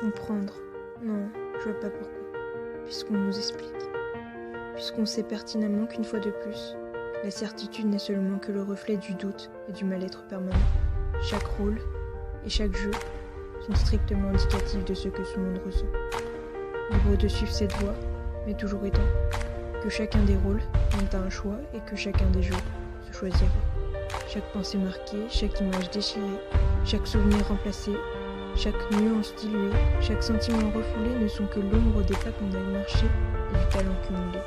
Comprendre. Non, je vois pas pourquoi. Puisqu'on nous explique. Puisqu'on sait pertinemment qu'une fois de plus, la certitude n'est seulement que le reflet du doute et du mal-être permanent. Chaque rôle et chaque jeu sont strictement indicatifs de ce que ce monde ressent. Libre de suivre cette voie, mais toujours étant que chacun des rôles mène à un choix et que chacun des jeux se choisira. Chaque pensée marquée, chaque image déchirée, chaque souvenir remplacé, chaque nuance diluée, chaque sentiment refoulé ne sont que l'ombre des pas qu'on a marché et du talent cumulé.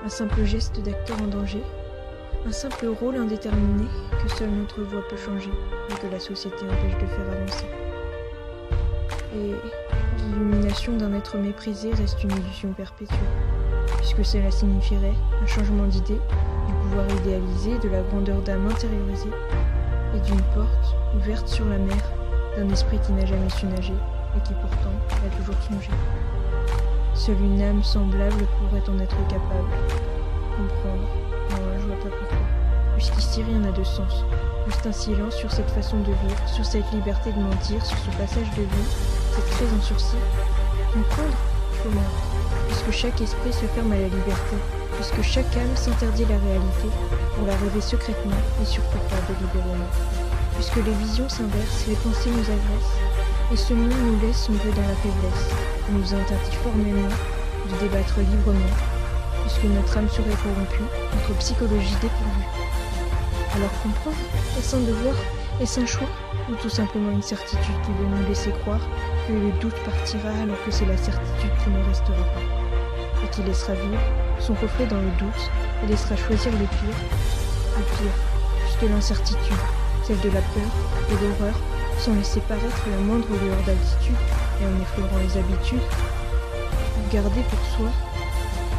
Un simple geste d'acteur en danger, un simple rôle indéterminé que seule notre voix peut changer et que la société empêche de faire avancer. Et l'illumination d'un être méprisé reste une illusion perpétuelle, puisque cela signifierait un changement d'idée, du pouvoir idéalisé, de la grandeur d'âme intériorisée et d'une porte ouverte sur la mer d'un esprit qui n'a jamais su nager et qui pourtant a toujours songé. Seule une âme semblable pourrait en être capable. Comprendre. Non, je vois pas pourquoi. Puisqu'ici rien n'a de sens. Juste un silence sur cette façon de vivre, sur cette liberté de mentir, sur ce passage de vie, cette crise en sursis. Comprendre? Comment? Puisque chaque esprit se ferme à la liberté, puisque chaque âme s'interdit la réalité pour la rêver secrètement et surtout pas délibérément. Puisque les visions s'inversent, les pensées nous agressent, et ce monde nous laisse sombrer dans la faiblesse, et nous interdit formellement de débattre librement, puisque notre âme serait corrompue, notre psychologie dépourvue. Alors comprendre, est-ce un devoir, est-ce un choix, ou tout simplement une certitude qui veut nous laisser croire que le doute partira alors que c'est la certitude qui ne restera pas, et qui laissera vivre son reflet dans le doute, et laissera choisir le pire, juste l'incertitude, celle de la peur et l'horreur, sans laisser paraître la moindre lueur d'altitude et en effleurant les habitudes, pour garder pour soi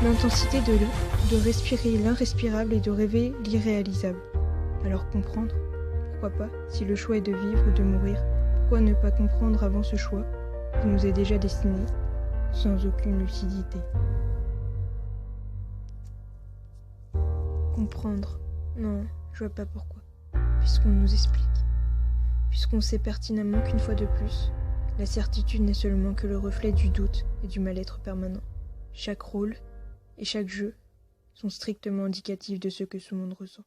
l'intensité de respirer l'inrespirable et de rêver l'irréalisable. Alors comprendre, pourquoi pas, si le choix est de vivre ou de mourir, pourquoi ne pas comprendre avant ce choix qui nous est déjà destiné, sans aucune lucidité. Comprendre, non, je vois pas pourquoi, puisqu'on nous explique. Puisqu'on sait pertinemment qu'une fois de plus, la certitude n'est seulement que le reflet du doute et du mal-être permanent. Chaque rôle et chaque jeu sont strictement indicatifs de ce que ce monde ressent.